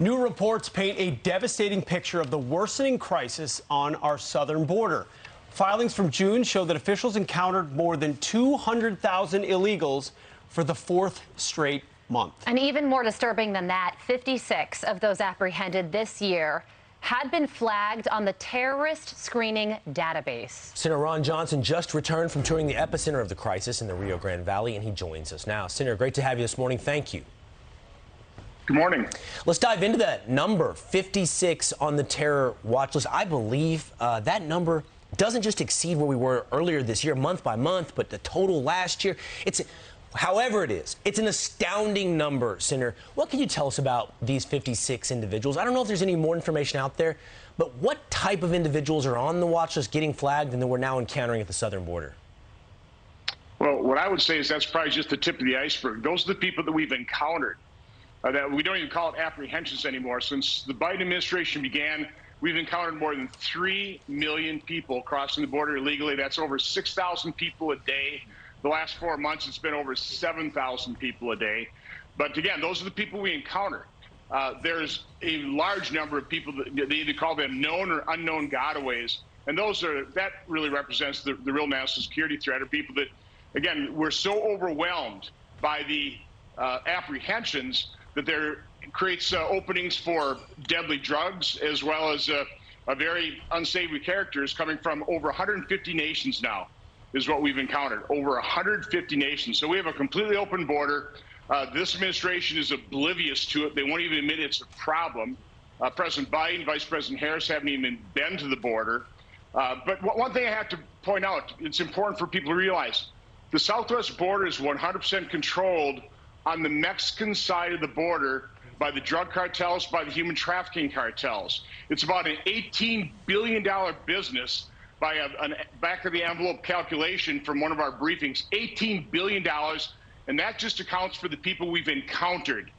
New reports paint a devastating picture of the worsening crisis on our southern border. Filings from June show that officials encountered more than 200,000 illegals for the fourth straight month. And even more disturbing than that, 56 of those apprehended this year had been flagged on the terrorist screening database. Senator Ron Johnson just returned from touring the epicenter of the crisis in the Rio Grande Valley, and he joins us now. Senator, great to have you this morning. Thank you. Good morning. Let's dive into that number, 56 on the terror watch list. I believe that number doesn't just exceed where we were earlier this year, month by month, but the total last year. However it is, it's an astounding number, Senator. What can you tell us about these 56 individuals? I don't know if there's any more information out there, but what type of individuals are on the watch list getting flagged and that we're now encountering at the southern border? Well, what I would say is that's probably just the tip of the iceberg. Those are the people that we've encountered. That we don't even call it apprehensions anymore. Since the Biden administration began, we've encountered more than 3 million people crossing the border illegally. That's over 6,000 people a day. The last 4 months, it's been over 7,000 people a day. But again, those are the people we encounter. There's a large number of people that they either call them known or unknown gotaways. And that really represents the real national security threat, or people that, again, we're so overwhelmed by the apprehensions that there creates openings for deadly drugs, as well as a very unsavory characters coming from over 150 nations now is what we've encountered, over 150 nations. So we have a completely open border. This administration is oblivious to it. They won't even admit it's a problem. President Biden, Vice President Harris haven't even been to the border. But one thing I have to point out, it's important for people to realize, the southwest border is 100% controlled on the Mexican side of the border by the drug cartels, by the human trafficking cartels. It's about an $18 billion business by a back-of-the-envelope calculation from one of our briefings, $18 billion, and that just accounts for the people we've encountered.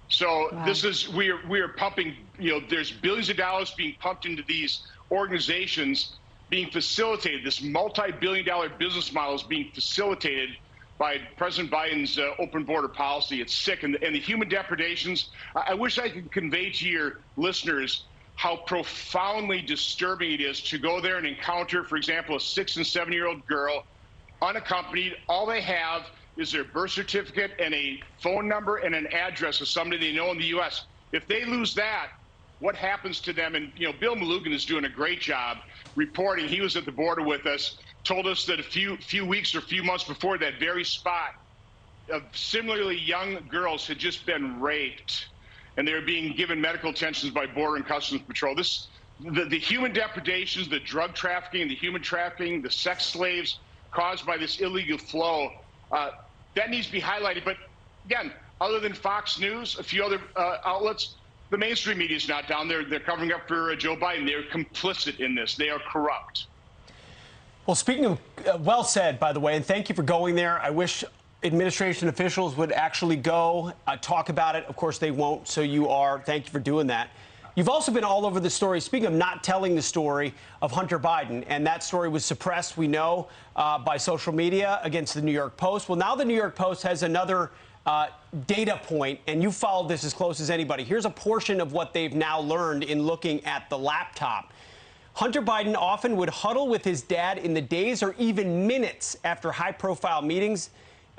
So wow. We are pumping, there's billions of dollars being pumped into these organizations being facilitated. This multi-billion-dollar business model is being facilitated by President Biden's open border policy. It's sick. And the human depredations, I wish I could convey to your listeners how profoundly disturbing it is to go there and encounter, for example, a 6- and 7-year-old girl unaccompanied. All they have is their birth certificate and a phone number and an address of somebody they know in the U.S. If they lose that, what happens to them? And, Bill Malugin is doing a great job reporting. He was at the border with us, told us that a few weeks or few months before, that very spot of similarly young girls had just been raped, and they were being given medical attentions by Border and Customs Patrol. The human depredations, the drug trafficking, the human trafficking, the sex slaves caused by this illegal flow, that needs to be highlighted. But again, other than Fox News, a few other outlets, the mainstream media is not down there. They're covering up for Joe Biden. They're complicit in this. They are corrupt. Well, speaking of, well said, by the way, and thank you for going there. I wish administration officials would actually go talk about it. Of course, they won't, so you are. Thank you for doing that. You've also been all over the story, speaking of not telling the story of Hunter Biden, and that story was suppressed, we know, by social media against the New York Post. Well, now the New York Post has another data point, and you followed this as close as anybody. Here's a portion of what they've now learned in looking at the laptop. Hunter Biden often would huddle with his dad in the days or even minutes after high-profile meetings.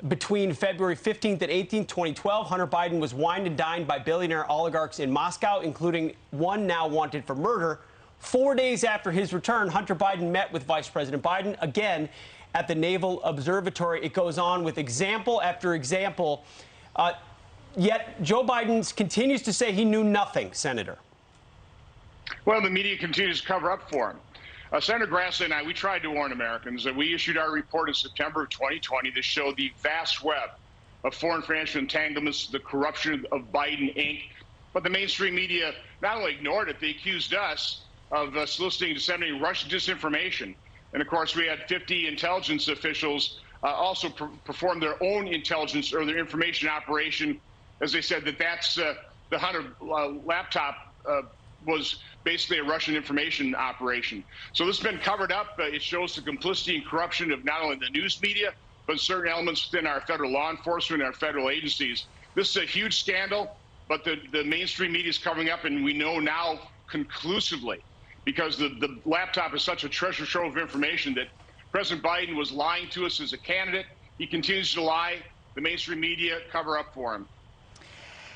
Between February 15th and 18th, 2012, Hunter Biden was wined and dined by billionaire oligarchs in Moscow, including one now wanted for murder. 4 days after his return, Hunter Biden met with Vice President Biden again at the Naval Observatory. It goes on with example after example. Yet Joe Biden continues to say he knew nothing, Senator. Well, the media continues to cover up for him. Senator Grassley and I, we tried to warn Americans that we issued our report in September of 2020 that showed the vast web of foreign financial entanglements, the corruption of Biden, Inc. But the mainstream media not only ignored it, they accused us of soliciting and disseminating Russian disinformation. And of course, we had 50 intelligence officials also perform their own intelligence or their information operation. As they said, that's the Hunter laptop was basically a Russian information operation. So this has been covered up. It shows the complicity and corruption of not only the news media, but certain elements within our federal law enforcement and our federal agencies. This is a huge scandal. but the mainstream media is covering up, and we know now conclusively, because the laptop is such a treasure trove of information, that President Biden was lying to us as a candidate. He continues to lie. The mainstream media cover up for him.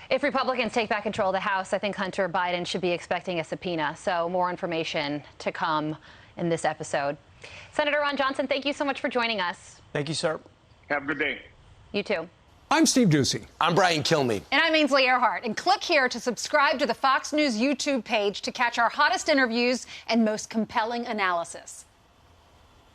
If Republicans take back control of the House, I think Hunter Biden should be expecting a subpoena. So more information to come in this episode. Senator Ron Johnson, thank you so much for joining us. Thank you, sir. Have a good day. You too. I'm Steve Doocy. I'm Brian Kilmeade. And I'm Ainsley Earhart. And click here to subscribe to the Fox News YouTube page to catch our hottest interviews and most compelling analysis.